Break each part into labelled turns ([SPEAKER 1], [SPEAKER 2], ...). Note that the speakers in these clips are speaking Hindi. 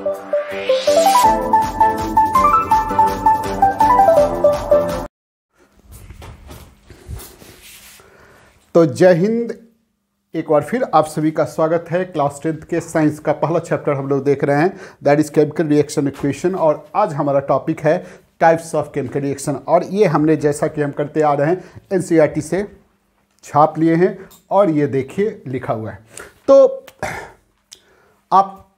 [SPEAKER 1] तो जय हिंद। एक बार फिर आप सभी का स्वागत है। क्लास 10th के साइंस का पहला चैप्टर हम लोग देख रहे हैं, that is chemical reaction equation. और आज हमारा टॉपिक है टाइप्स ऑफ केमिकल रिएक्शन। और ये हमने जैसा कि हम करते आ रहे हैं एनसीईआरटी से छाप लिए हैं और ये देखिए लिखा हुआ है। तो आप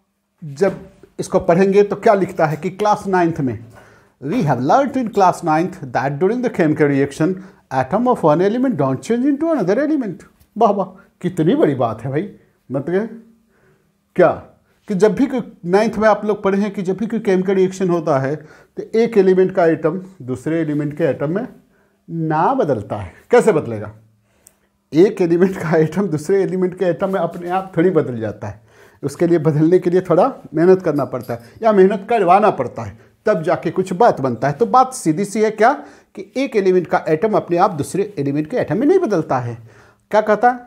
[SPEAKER 1] जब इसको पढ़ेंगे तो क्या लिखता है कि क्लास 9th में we have learned in class 9th that during the chemical reaction atom of one element don't change into another element. वाह वाह, कितनी बड़ी बात है भाई। मतलब क्या कि जब भी कोई 9th में आप लोग पढ़े हैं कि जब भी कोई केमिकल रिएक्शन होता है तो एक एलिमेंट का एटम दूसरे एलिमेंट के एटम में ना बदलता है। कैसे बदलेगा? एक एलिमेंट का एटम दूसरे एलिमेंट के एटम में अपने आप थोड़ी बदल जाता है। उसके लिए बदलने के लिए थोड़ा मेहनत करना पड़ता है या मेहनत करवाना पड़ता है, तब जाके कुछ बात बनता है। तो बात सीधी सी है क्या कि एक एलिमेंट का एटम अपने आप दूसरे एलिमेंट के एटम में नहीं बदलता है। क्या कहता है?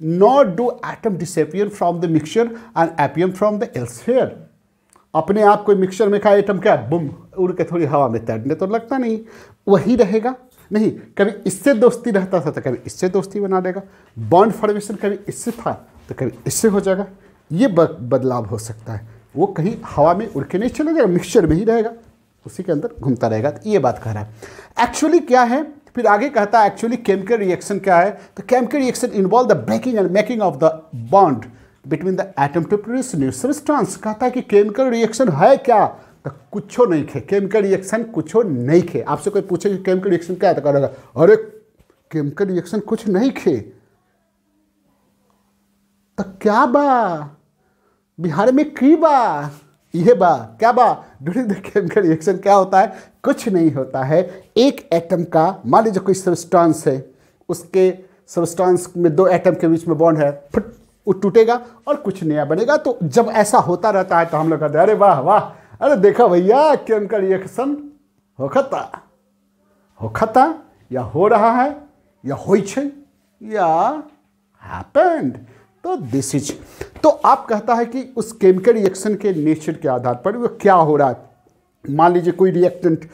[SPEAKER 1] Not do atom disappear from the mixture and appear from the elsewhere. अपने आप कोई मिक्सचर में का एटम क्या बुम उड़ के थोड़ी हवा में तैरने तो लगता नहीं, वही रहेगा। नहीं, कभी इससे दोस्ती रहता था तो कभी इससे दोस्ती बना देगा। बॉन्ड फॉर्मेशन कभी इससे था तो कभी इससे हो जाएगा। ये बदलाव हो सकता है। वो कहीं हवा में उड़ के नहीं चला जाएगा, मिक्सचर में ही रहेगा, उसी के अंदर घूमता रहेगा। तो ये बात कह रहा है। एक्चुअली क्या है, फिर आगे कहता है एक्चुअली केमिकल रिएक्शन क्या है। तो chemical reaction involve the breaking and making of the bond between the atom to produce new substance. कहता है कि केमिकल रिएक्शन है क्या, तो कुछो नहीं खे। केमिकल रिएक्शन कुछो नहीं खे। आपसे कोई पूछे कि केमिकल रिएक्शन क्या है तो कहेगा अरे केमिकल रिएक्शन कुछ नहीं खे। तो क्या बा बिहार में की बा, ये बा क्या बा ड्यूरिंग द केमिकल रिएक्शन क्या होता है? कुछ नहीं होता है। एक एटम का मान लीजिए कोई सब्सटेंस है, उसके सब्सटेंस में दो एटम के बीच में बॉन्ड है, फट वो टूटेगा और कुछ नया बनेगा। तो जब ऐसा होता रहता है तो हम लोग कहते हैं अरे वाह वाह, अरे देखा भैया केमिकल रिएक्शन होखता या हो रहा है या होई छे या हैपेंड। तो दिस इज, तो आप कहता है कि उस केमिकल रिएक्शन के नेचर के आधार पर वो क्या हो रहा है। मान लीजिए कोई रिएक्टेंट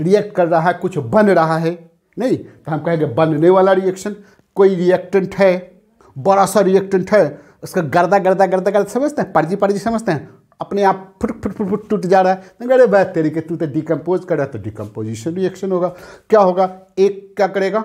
[SPEAKER 1] रिएक्ट कर रहा है, कुछ बन रहा है, नहीं तो हम कहेंगे बनने वाला रिएक्शन। कोई रिएक्टेंट है, बड़ा सा रिएक्टेंट है, उसका गर्दा समझते हैं, पर्जी समझते हैं, अपने आप फुट टूट जा रहा है। अरे बात तेरी के तू तो डिकम्पोज कर रहा है, तो डिकम्पोजिशन रिएक्शन होगा। क्या होगा? एक क्या करेगा,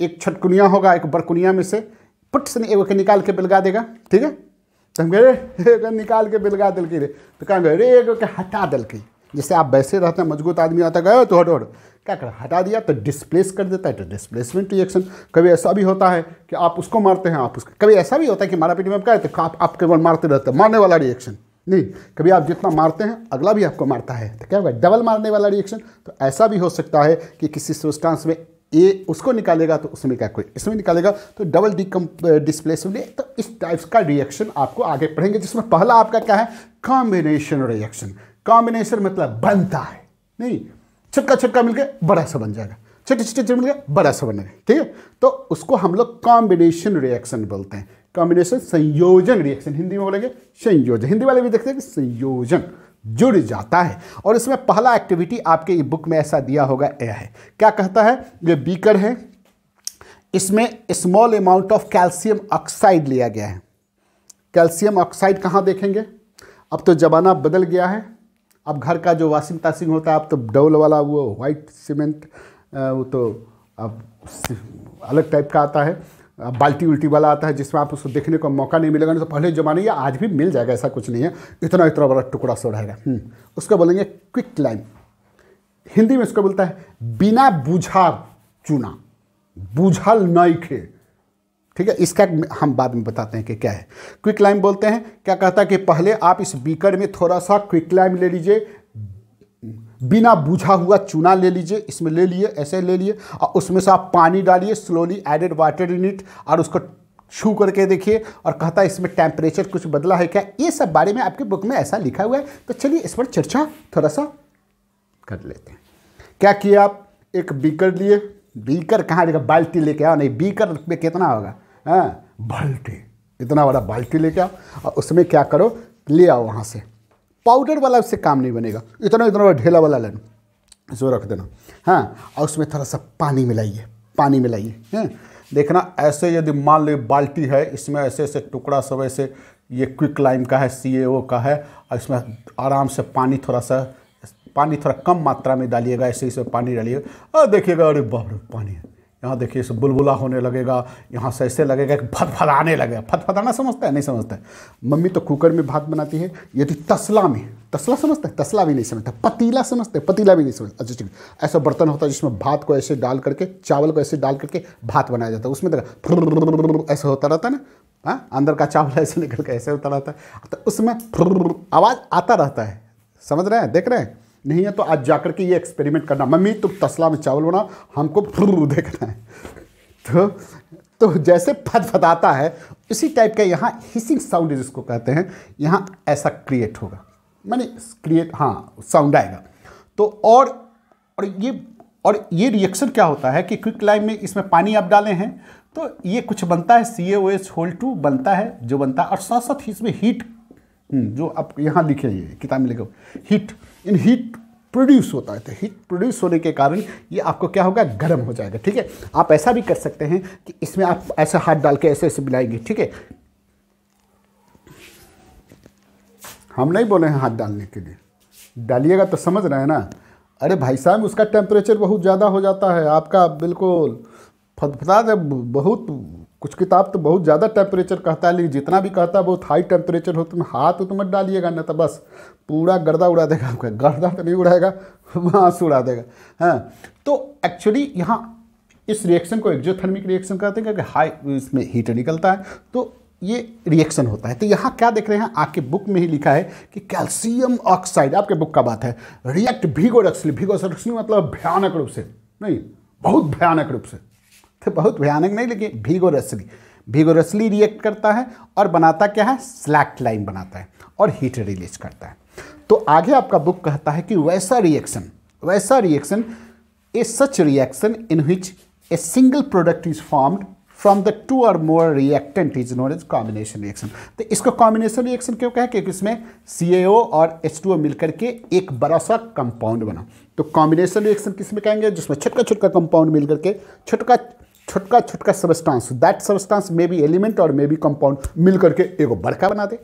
[SPEAKER 1] एक छटकुनिया होगा, एक बरकुनिया में से पुट से एगो के निकाल के बिलगा देगा। ठीक है, तो हम कह रहे निकाल के बिलगा दिल के, तो कहेंगे अरे एगो के हटा दिल के। जैसे आप वैसे रहते हैं, मजबूत आदमी आता गए तो हटो क्या कर हटा दिया तो डिस्प्लेस कर देता है, तो डिस्प्लेसमेंट रिएक्शन। कभी ऐसा भी होता है कि आप उसको मारते हैं, आप उसको, कभी ऐसा भी होता है कि मारा पीटी में क्या है तो आप केवल मारते रहते हैं, मारने वाला रिएक्शन नहीं। कभी आप जितना मारते हैं अगला भी आपको मारता है, तो क्या होगा? डबल मारने वाला रिएक्शन। तो ऐसा भी हो सकता है कि किसी सब्सटेंस में ये उसको निकालेगा तो उसमें क्या कोई इसमें निकालेगा, तो डबल डिस्प्लेसमेंट। तो इस टाइप्स का रिएक्शन आपको आगे पढ़ेंगे, जिसमें पहला आपका क्या है? Combination reaction. कॉम्बिनेशन मतलब बनता है, नहीं छोटा मिलकर बड़ा सा बन जाएगा, छोटे मिलकर बड़ा सा बनेगा। ठीक है, तो उसको हम लोग कॉम्बिनेशन रिएक्शन बोलते हैं। कॉम्बिनेशन संयोजन रिएक्शन, हिंदी में बोलेंगे संयोजन। हिंदी वाले भी देखते हैं कि संयोजन जुड़ जाता है। और इसमें पहला एक्टिविटी आपके बुक में ऐसा दिया होगा, यह है। क्या कहता है? ये बीकर है, इसमें small amount of calcium oxide लिया गया है। कैल्शियम ऑक्साइड कहाँ देखेंगे? अब तो ज़माना बदल गया है। अब घर का जो वॉशिंग ताशिंग होता है, अब तो डबल वाला वो वाइट सीमेंट, वो तो अब अलग टाइप का आता है, बाल्टी उल्टी वाला आता है, जिसमें आप उसको देखने को मौका नहीं मिलेगा। नहीं तो पहले ज़माने या आज भी मिल जाएगा, ऐसा कुछ नहीं है, इतना बड़ा टुकड़ा सा रहेगा। उसको बोलेंगे क्विक लाइम। हिंदी में उसको बोलता है बिना बूझा चूना, बूझल नहीं खे। ठीक है, इसका हम बाद में बताते हैं कि क्या है। क्विक लाइम बोलते हैं। क्या कहता है कि पहले आप इस बीकर में थोड़ा सा क्विक लाइम ले लीजिए, बिना बूझा हुआ चूना ले लीजिए, इसमें ले लिए, ऐसे ले लिए, और उसमें से आप पानी डालिए, slowly added water in it, और उसको छू करके देखिए। और कहता है इसमें टेम्परेचर कुछ बदला है क्या, ये सब बारे में आपके बुक में ऐसा लिखा हुआ है। तो चलिए इस पर चर्चा थोड़ा सा कर लेते हैं। क्या किया आप? एक बीकर लिए, बीकर कहाँ लेगा, बाल्टी लेके आओ, नहीं बीकर में कितना होगा, हाँ बाल्टी, इतना बड़ा बाल्टी लेके आओ, और उसमें क्या करो, ले आओ वहाँ से पाउडर वाला उससे काम नहीं बनेगा, इतना इतना ढेला वाला लेना, इसको रख देना। हाँ, और उसमें थोड़ा सा पानी मिलाइए, पानी मिलाइए। हैं, देखना ऐसे यदि मान लो बाल्टी है, इसमें ऐसे ऐसे टुकड़ा सब ऐसे, ये क्विक लाइम का है, CAO का है, और इसमें आराम से पानी थोड़ा कम मात्रा में डालिएगा, ऐसे इसमें पानी डालिएगा और देखिएगा, अरे बाप रे पानी है। यहाँ देखिए इसे बुलबुला होने लगेगा, यहाँ से ऐसे लगेगा कि फटफटाने लगेगा। फटफटाना समझता है? नहीं समझता है। मम्मी तो कुकर में भात बनाती है, यदि तसला में, तसला समझता है? तसला भी नहीं समझता। पतीला समझते हैं? पतीला भी नहीं समझता। अच्छा ठीक, ऐसा बर्तन होता है जिसमें भात को ऐसे डाल करके, चावल को ऐसे डाल करके भात बनाया जाता है, उसमें देखा ऐसा होता रहता है ना, हाँ, अंदर का चावल ऐसे निकल के ऐसे होता रहता है, तो उसमें आवाज़ आता रहता है। समझ रहे हैं? देख रहे हैं? नहीं है तो आज जाकर के ये एक्सपेरिमेंट करना, मम्मी तुम तसला में चावल बनाओ, हमको देखना है। तो जैसे फटफटाता है इसी टाइप का यहाँ हिसिंग साउंड जिसको कहते हैं, यहाँ ऐसा क्रिएट होगा, माने क्रिएट, हाँ, साउंड आएगा। तो और ये रिएक्शन क्या होता है कि क्विक लाइम में इसमें पानी आप डाले हैं तो ये कुछ बनता है, CaOH2 बनता है, जो बनता है, और साथ साथ ही इसमें हीट, जो आप यहाँ लिखे, ये किताब में लिखो, हीट प्रोड्यूस होता है। तो हीट प्रोड्यूस होने के कारण ये आपको क्या होगा, गर्म हो जाएगा। ठीक है, आप ऐसा भी कर सकते हैं कि इसमें आप ऐसे हाथ डाल के ऐसे ऐसे मिलाएंगे। ठीक है, हम नहीं बोले हैं हाथ डालने के लिए, डालिएगा तो समझ रहे हैं ना। अरे भाई साहब, उसका टेम्परेचर बहुत ज़्यादा हो जाता है, आपका बिल्कुल फटफटा दे। बहुत कुछ किताब तो बहुत ज़्यादा टेम्परेचर कहता है, लेकिन जितना भी कहता है बहुत हाई टेम्परेचर हो। तुम हाथ तो मत डालिएगा, ना तो बस पूरा गर्दा उड़ा देगा आपका। गर्दा तो नहीं उड़ाएगा, आंसू उड़ा देगा। हाँ, तो एक्चुअली यहाँ इस रिएक्शन को एक्सोथर्मिक रिएक्शन कहते हैं, क्योंकि हाई इसमें हीट निकलता है, तो ये रिएक्शन होता है। तो यहाँ क्या देख रहे हैं, आपके बुक में ही लिखा है कि कैल्शियम ऑक्साइड, आपके बुक का बात है, रिएक्ट भिगोरसली। भिगोरसली मतलब भयानक रूप से नहीं, बहुत भयानक रूप से, तो बहुत भयानक नहीं, लेकिन भिगोरसली रिएक्ट करता है और बनाता क्या है, स्लैक्ट लाइन बनाता है और हीट रिलीज करता है। तो आगे आपका बुक कहता है कि वैसा reaction A such reaction in which a single product is formed from the 2 or more reactant is known as combination reaction। तो इसको कॉम्बिनेशन रिएक्शन क्यों कहें, क्योंकि इसमें CaO और H2O मिलकर के एक बड़ा सा कंपाउंड बना। तो कॉम्बिनेशन रिएक्शन किसमें कहेंगे, जिसमें छोटा कंपाउंड मिलकर के छोटका सबस्टांस, दैट सबस्टांस में भी एलिमेंट और में भी कंपाउंड मिलकर के एक बड़का बना दे।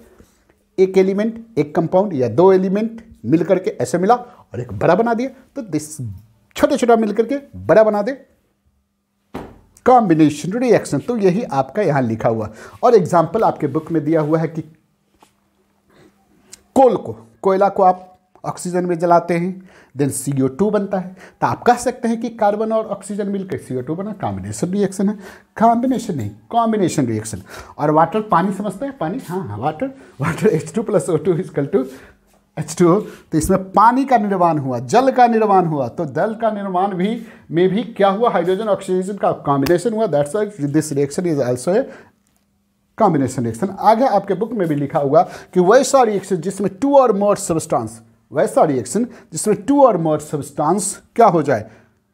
[SPEAKER 1] एक एलिमेंट एक कंपाउंड या 2 एलिमेंट मिलकर के ऐसे मिला और एक बड़ा बना दिया, तो दिस छोटा मिलकर के बड़ा बना दे, कॉम्बिनेशन रिएक्शन। तो यही आपका यहां लिखा हुआ। और एग्जांपल आपके बुक में दिया हुआ है कि कोयला को आप ऑक्सीजन में जलाते हैं, देन CO2 बनता है। तो आप कह सकते हैं कि कार्बन और ऑक्सीजन मिलकर CO2 बना, कॉम्बिनेशन रिएक्शन है। कॉम्बिनेशन नहीं, कॉम्बिनेशन रिएक्शन। और वाटर, पानी समझते हैं, पानी, हाँ, वाटर H2 + O2 = H2O। तो इसमें पानी का निर्माण हुआ, जल का निर्माण हुआ, तो जल का निर्माण में भी क्या हुआ, हाइड्रोजन ऑक्सीजन का कॉम्बिनेशन हुआ। That's why this reaction is also a combination reaction. आगे आपके बुक में भी लिखा होगा कि वैसा रिएक्शन जिसमें 2 or more सब्सटेंस, वैसा रिएक्शन जिसमें 2 or more सब्सटेंस क्या हो जाए,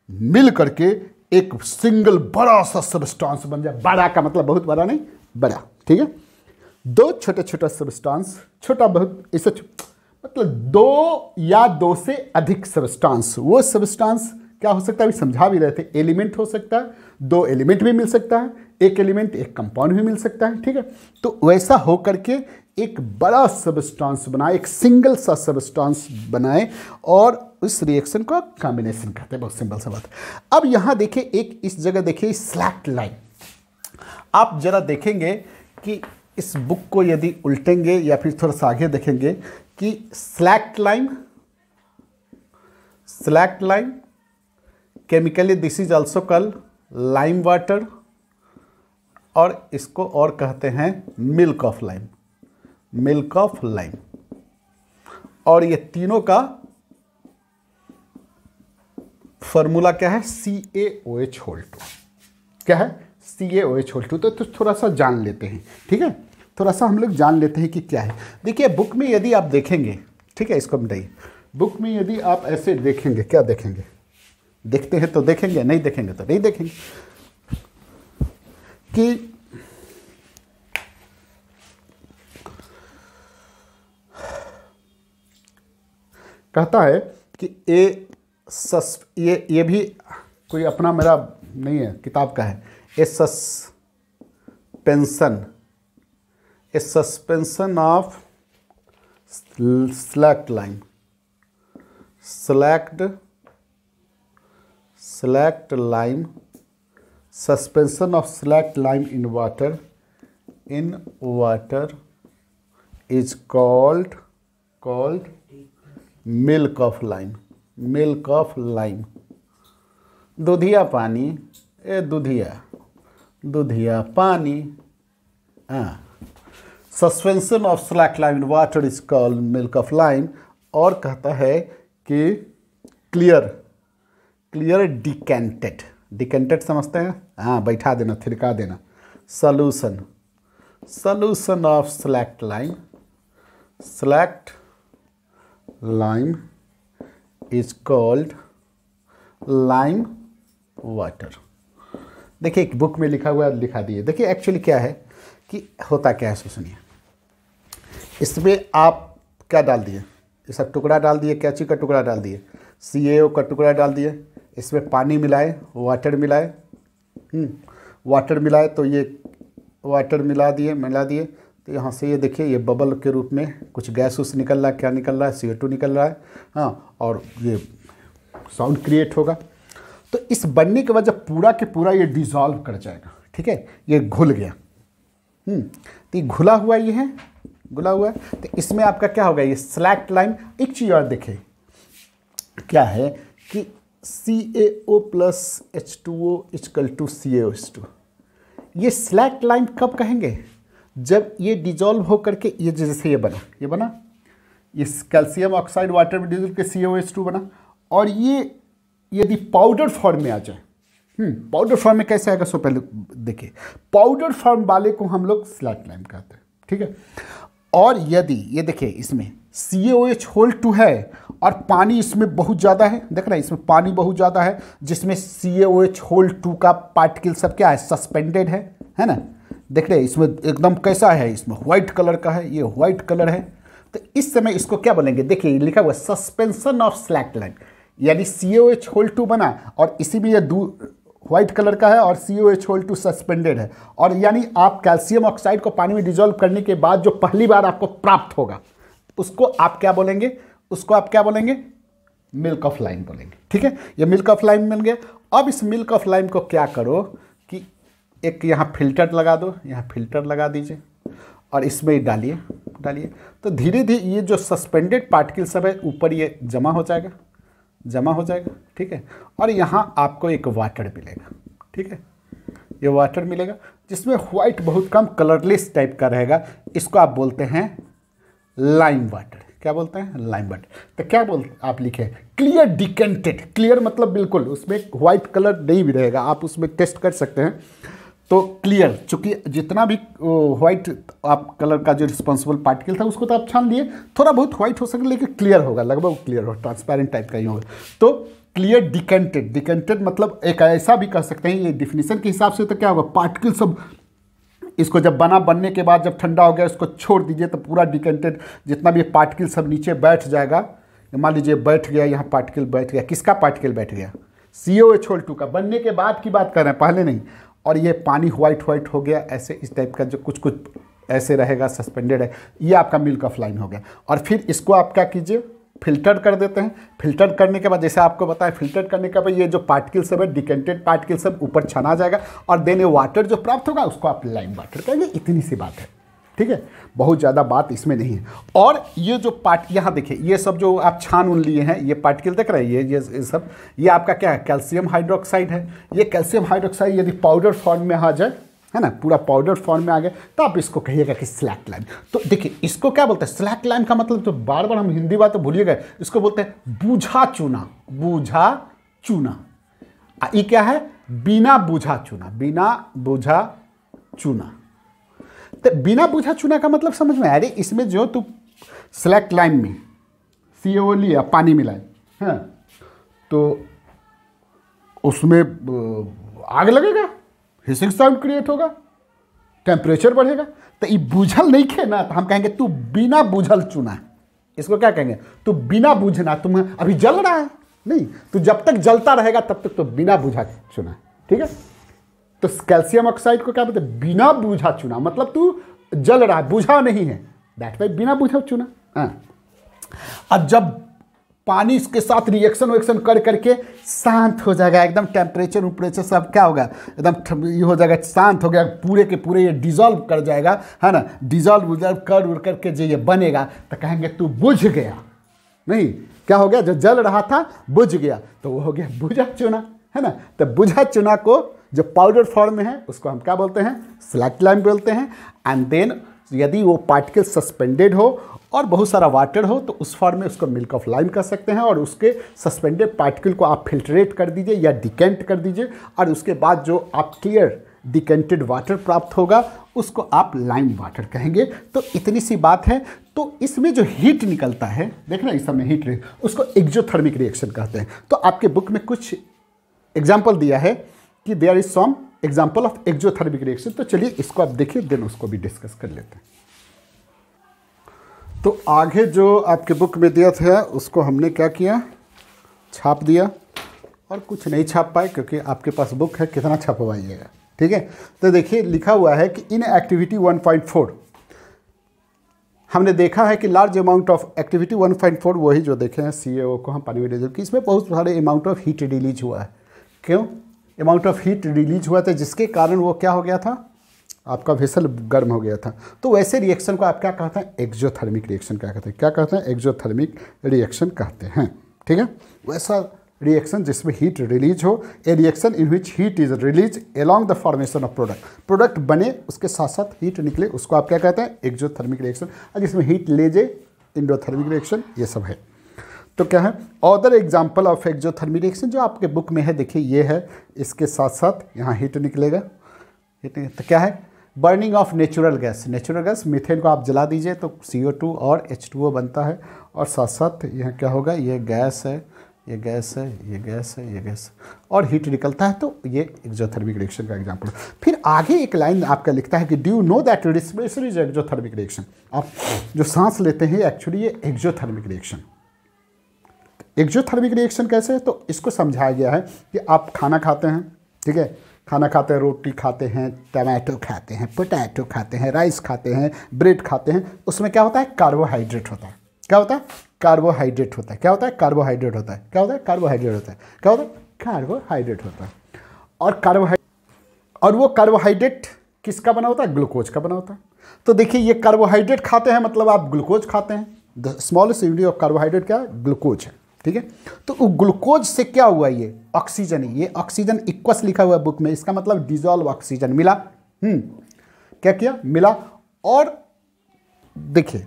[SPEAKER 1] मिल करके एक सिंगल बड़ा सा सब्सटेंस बन जाए। बड़ा का मतलब बहुत बड़ा नहीं, बड़ा, ठीक है। 2 छोटा सब्सटेंस, छोटा बहुत, इसे मतलब 2 या 2 से अधिक सब्सटेंस। वो सब्सटेंस क्या हो सकता है, अभी समझा भी रहे थे, एलिमेंट हो सकता है, 2 एलिमेंट भी मिल सकता है, एक एलिमेंट एक कंपाउंड भी मिल सकता है, ठीक है। तो वैसा हो करके एक बड़ा सब्सटेंस बनाए, एक सिंगल सा सब्सटेंस बनाए, और उस रिएक्शन को कॉम्बिनेशन कहते हैं। बहुत सिंपल सा बात। अब यहाँ देखिए, एक इस जगह देखिए स्लैक्ट लाइन। आप जरा देखेंगे कि इस बुक को यदि उल्टेंगे या फिर थोड़ा सा आगे देखेंगे कि select line chemically this is also called lime water, और इसको और कहते हैं मिल्क ऑफ लाइम। और ये तीनों का फॉर्मूला क्या है, CaOH2। क्या है, CaOH2। तो थोड़ा सा जान लेते हैं, ठीक है, थोड़ा सा हम लोग जान लेते हैं कि क्या है। देखिए बुक में यदि आप देखेंगे, ठीक है, इसको बताइए, बुक में यदि आप ऐसे देखेंगे, क्या देखेंगे, देखते हैं तो देखेंगे, नहीं देखेंगे तो नहीं देखेंगे, कि कहता है कि ये भी कोई अपना मेरा नहीं है, किताब का है। A suspension of slacked lime, suspension of slacked lime in water is called milk of lime. दूधिया पानी, दूधिया पानी। Suspension of slacked lime in water is called milk of lime. और कहता है कि क्लियर डिकेंटेड समझते हैं, हाँ, बैठा देना, थिरका देना। Solution of slacked lime is called lime water. देखिए एक बुक में लिखा हुआ लिखा दिए। देखिए एक्चुअली क्या है कि होता क्या है, सुनिए। इसमें आप क्या डाल दिए, ये सब टुकड़ा डाल दिए, क्या चीज़ का टुकड़ा डाल दिए, CaO का टुकड़ा डाल दिए, इसमें पानी मिलाए, वाटर मिलाए, तो ये वाटर मिला दिए तो यहाँ से ये देखिए ये बबल के रूप में कुछ गैस उस निकल रहा है। क्या निकल रहा है? CO2 निकल रहा है, हाँ, और ये साउंड क्रिएट होगा। तो इस बनने के बाद जब पूरा के पूरा ये डिज़ोल्व कर जाएगा, ठीक है, ये घुल गया, तो ये घुला हुआ है, तो इसमें आपका क्या होगा, ये स्लैक्ड लाइम। एक चीज़ और देखें क्या है कि CaO plus H2O equal to CaOH2। ये स्लैक्ड लाइम कब कहेंगे? जब ये डिजॉल्व होकर के ये जैसे ये बना ये कैल्शियम ऑक्साइड वाटर में डिजॉल्व के CaOH2 बना, और ये यदि पाउडर फॉर्म में आ जाए, पाउडर फॉर्म में कैसे आएगा, सो पहले देखिए। पाउडर फॉर्म वाले को हम लोग स्लैक्ड लाइम कहते हैं, ठीक है। और यदि ये देखिए इसमें CaOH2 है और पानी इसमें बहुत ज़्यादा है, देख रहे हैं इसमें पानी बहुत ज़्यादा है, जिसमें CaOH2 का पार्टिकल सब क्या है, सस्पेंडेड है ना। देख रहे हैं इसमें एकदम कैसा है, इसमें व्हाइट कलर का है, ये व्हाइट कलर है। तो इस समय इसको क्या बोलेंगे, देखिए लिखा हुआ सस्पेंशन ऑफ स्लैक्ड लाइम, यानी CaOH2 बना और इसी में ये व्हाइट कलर का है और CaOH2 सस्पेंडेड है, और यानी आप कैल्शियम ऑक्साइड को पानी में डिजोल्व करने के बाद जो पहली बार आपको प्राप्त होगा उसको आप क्या बोलेंगे, मिल्क ऑफ लाइम बोलेंगे, ठीक है। ये मिल्क ऑफ लाइम मिल गया। अब इस मिल्क ऑफ लाइम को क्या करो कि एक यहाँ फिल्टर लगा दो, यहाँ फिल्टर लगा दीजिए और इसमें डालिए, तो धीरे धीरे ये जो सस्पेंडेड पार्टिकल सब है ऊपर ये जमा हो जाएगा, ठीक है। और यहाँ आपको एक वाटर मिलेगा, ठीक है, ये वाटर मिलेगा जिसमें व्हाइट बहुत कम कलरलेस टाइप का रहेगा। इसको आप बोलते हैं लाइम वाटर। क्या बोलते हैं? Lime water. तो क्या बोलते आप लिखे क्लियर डिकेंटेड, क्लियर मतलब बिल्कुल उसमें व्हाइट कलर नहीं भी रहेगा, आप उसमें टेस्ट कर सकते हैं। तो क्लियर, चूँकि जितना भी व्हाइट आप कलर का जो रिस्पॉन्सिबल पार्टिकल था उसको तो आप छान लिए, थोड़ा बहुत व्हाइट हो सकता है लेकिन क्लियर होगा, लगभग क्लियर होगा, ट्रांसपेरेंट टाइप का ही होगा। तो क्लियर डिकेंटेड मतलब एक ऐसा भी कह सकते हैं, ये डिफिनीशन के हिसाब से तो क्या होगा, पार्टिकल सब इसको जब बनने के बाद जब ठंडा हो गया इसको छोड़ दीजिए तो पूरा डिकेंटेड जितना भी पार्टिकल सब नीचे बैठ जाएगा। मान लीजिए बैठ गया, यहाँ पार्टिकल बैठ गया, किसका पार्टिकल बैठ गया? CaOH2 का, बनने के बाद की बात कर रहे हैं, पहले नहीं। और ये पानी व्हाइट हो गया, ऐसे इस टाइप का जो कुछ ऐसे रहेगा, सस्पेंडेड है, ये आपका मिल्क ऑफ लाइम हो गया। और फिर इसको आप क्या कीजिए, फिल्टर कर देते हैं। फिल्टर करने के बाद जैसे आपको बताया, फिल्टर करने के बाद ये जो पार्टिकल सब है, डिकेंटेड पार्टिकल सब ऊपर छना जाएगा और देन वाटर जो प्राप्त होगा उसको आप लाइम वाटर कहेंगे। इतनी सी बात है, ठीक है, बहुत ज़्यादा बात इसमें नहीं है। और ये जो यहाँ देखिए, ये सब जो आप छान उन लिए हैं, ये पार्टिकल देख रहे हैं, ये सब ये आपका क्या है, कैल्शियम हाइड्रोक्साइड है। ये कैल्शियम हाइड्रोक्साइड यदि पाउडर फॉर्म में आ जाए, है ना, पूरा पाउडर फॉर्म में आ गया, तो आप इसको कहिएगा कि स्लैक्ड लाइम। तो देखिए इसको क्या बोलते हैं, स्लैक्ड लाइम का मतलब तो बार बार हम हिंदी बात तो भूलिए गए, इसको बोलते हैं बूझा चूना। ये क्या है, बिना बूझा चूना। तो बिना बूझा चूना का मतलब समझ में, अरे इसमें जो तू स्लैक्ड लाइम में CaO लिया, पानी मिलाए, हैं, तो उसमें आग लगेगा, हिसिंग साउंड क्रिएट होगा, टेम्परेचर बढ़ेगा। तो ये बूझल नहीं खे ना, तो हम कहेंगे तू बिना बूझल चुना, इसको क्या कहेंगे? तो बिना बुझना, तुम अभी जल रहा है नहीं, तो जब तक जलता रहेगा तब तक तो बिना बुझा चुना, ठीक है। तो कैल्शियम ऑक्साइड को क्या बोलते हैं? बिना बुझा चुना, मतलब तू जल रहा है, बुझा नहीं है, दैट मींस बिना बुझा चुना। अब जब पानी इसके साथ रिएक्शन वेक्शन कर करके शांत हो जाएगा, एकदम टेम्परेचर उम्परेचर सब क्या होगा, एकदम ये हो जाएगा, शांत हो गया, पूरे के पूरे ये डिजॉल्व कर जाएगा, है ना। डिजॉल्व कर उड़ करके जो ये बनेगा तो कहेंगे तू बुझ गया। नहीं, क्या हो गया? जो जल रहा था बुझ गया, तो वो हो गया बुझा चुना, है ना। तो बुझा चुना को जो पाउडर फॉर्म में है उसको हम क्या बोलते हैं? स्लैक्ट लाइम बोलते हैं। एंड देन यदि वो पार्टिकल सस्पेंडेड हो और बहुत सारा वाटर हो तो उस फॉर्म में उसको मिल्क ऑफ लाइम कर सकते हैं, और उसके सस्पेंडेड पार्टिकल को आप फिल्ट्रेट कर दीजिए या डिकेंट कर दीजिए, और उसके बाद जो आप क्लियर डिकेंटेड वाटर प्राप्त होगा उसको आप लाइम वाटर कहेंगे। तो इतनी सी बात है। तो इसमें जो हीट निकलता है, देखना इस समय हीट, उसको एक्जोथर्मिक रिएक्शन कहते हैं। तो आपके बुक में कुछ एग्जाम्पल दिया है कि there is some example of exothermic reaction. तो चलिए इसको आप देखिए, देन उसको भी डिस्कस कर लेते हैं। तो आगे जो आपके बुक में दिया था उसको हमने क्या किया? छाप दिया, और कुछ नहीं छाप पाए क्योंकि आपके पास बुक है, कितना छपवाइएगा, ठीक है। तो देखिए लिखा हुआ है कि इन एक्टिविटी 1.4 हमने देखा है कि लार्ज अमाउंट ऑफ एक्टिविटी 1.4, वही जो देखे हैं CaO को हम पानी में डिजोल्व की, इसमें बहुत सारे अमाउंट ऑफ हीट रिलीज हुआ है। क्यों अमाउंट ऑफ हीट रिलीज हुआ था? जिसके कारण वो क्या हो गया था? आपका वेसल गर्म हो गया था। तो वैसे रिएक्शन को आप क्या कहते हैं? एक्जोथर्मिक रिएक्शन क्या कहते हैं? क्या कहते हैं? एक्जोथर्मिक रिएक्शन कहते हैं, ठीक है। वैसा रिएक्शन जिसमें हीट रिलीज हो, ए reaction in which heat is release along the formation of product, product बने उसके साथ साथ हीट निकले, उसको आप क्या कहते हैं? Exothermic reaction. और जिसमें हीट ले जाए, इंडोथर्मिक रिएक्शन, ये सब है। तो क्या है other example of exothermic reaction जो आपके बुक में है? देखिए ये है, इसके साथ साथ यहाँ हीट निकलेगा। तो क्या है? Burning of natural gas. Natural gas methane को आप जला दीजिए तो CO2 और H2O बनता है, और साथ साथ यहाँ क्या होगा? ये गैस है, ये गैस है, ये गैस है, ये गैस, और हीट निकलता है। तो ये एक्जोथर्मिक रिएक्शन का एग्जाम्पल। फिर आगे एक लाइन आपका लिखता है कि do you know that respiration is exothermic reaction. आप जो सांस लेते हैं एक्चुअली ये एक्जोथर्मिक रिएक्शन। एक्जोथर्मिक रिएक्शन कैसे है? तो इसको समझाया गया है कि आप खाना खाते हैं, ठीक है, खाना खाते हैं, रोटी खाते हैं, टमाटो खाते हैं, पोटैटो खाते हैं, राइस खाते हैं, ब्रेड खाते हैं, उसमें क्या होता है? कार्बोहाइड्रेट होता है। क्या होता है? कार्बोहाइड्रेट होता है। क्या होता है? कार्बोहाइड्रेट होता है। क्या होता है? कार्बोहाइड्रेट होता है। क्या होता है? कार्बोहाइड्रेट होता है। और वो कार्बोहाइड्रेट किसका बना होता है? ग्लूकोज का बना होता है। तो देखिए ये कार्बोहाइड्रेट खाते हैं मतलब आप ग्लूकोज खाते हैं। The smallest unit of carbohydrate क्या है? ग्लूकोज है, ठीक है। तो ग्लूकोज से क्या हुआ? ये ऑक्सीजन है, ये ऑक्सीजन इक्वस लिखा हुआ है बुक में, इसका मतलब डिजॉल्व ऑक्सीजन मिला। क्या किया? मिला। और देखिए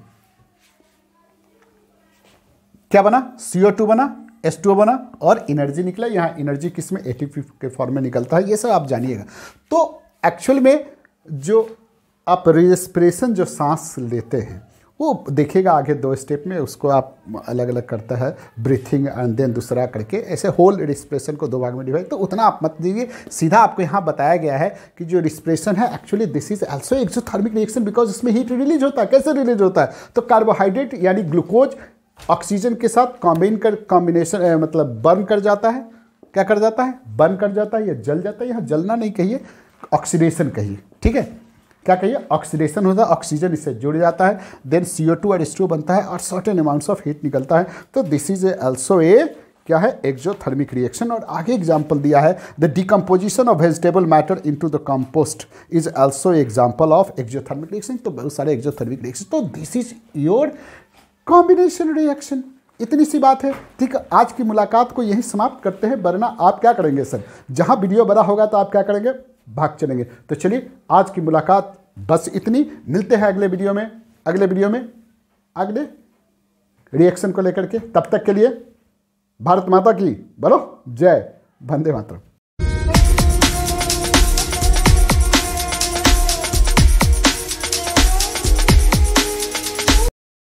[SPEAKER 1] क्या बना? CO2 बना, H2O बना, और एनर्जी निकला। यहाँ एनर्जी किस में? ATP के फॉर्म में निकलता है। ये सब आप जानिएगा। तो एक्चुअल में जो आप रेस्पिरेशन जो सांस लेते हैं वो देखिएगा आगे 2 स्टेप में, उसको आप अलग अलग करता है, ब्रीथिंग एंड देन दूसरा करके, ऐसे होल रिस्पिरेशन को 2 भाग में डिवाइड। तो उतना आप मत दीजिए, सीधा आपको यहाँ बताया गया है कि जो रिस्पिरेशन है actually this is also exothermic reaction because इसमें हीट रिलीज होता है। कैसे रिलीज होता है? तो कार्बोहाइड्रेट यानी ग्लूकोज ऑक्सीजन के साथ कॉम्बिनेशन मतलब बर्न कर जाता है। क्या कर जाता है? बर्न कर जाता है या जल जाता है। यहाँ जलना नहीं कहिए, ऑक्सीडेशन कहिए, ठीक है। क्या कहिए? ऑक्सीडेशन होता है, ऑक्सीजन इससे जुड़ जाता है, देन CO2 और H2O बनता है और सर्टेन अमाउंट्स ऑफ हीट निकलता है। तो दिस इज ऑल्सो ए क्या है? Exothermic reaction. और आगे एग्जाम्पल दिया है the decomposition of vegetable matter into the compost is also example of exothermic reaction. तो बहुत सारे एक्सोथर्मिक रिएक्शन। तो this is your combination reaction. इतनी सी बात है, ठीक है। आज की मुलाकात को यही समाप्त करते हैं, वरना आप क्या करेंगे सर, जहां वीडियो बड़ा होगा तो आप क्या करेंगे? भाग चलेंगे। तो चलिए आज की मुलाकात बस इतनी, मिलते हैं अगले वीडियो में अगले रिएक्शन को लेकर के। तब तक के लिए भारत माता की बोलो जय, वंदे मातरम।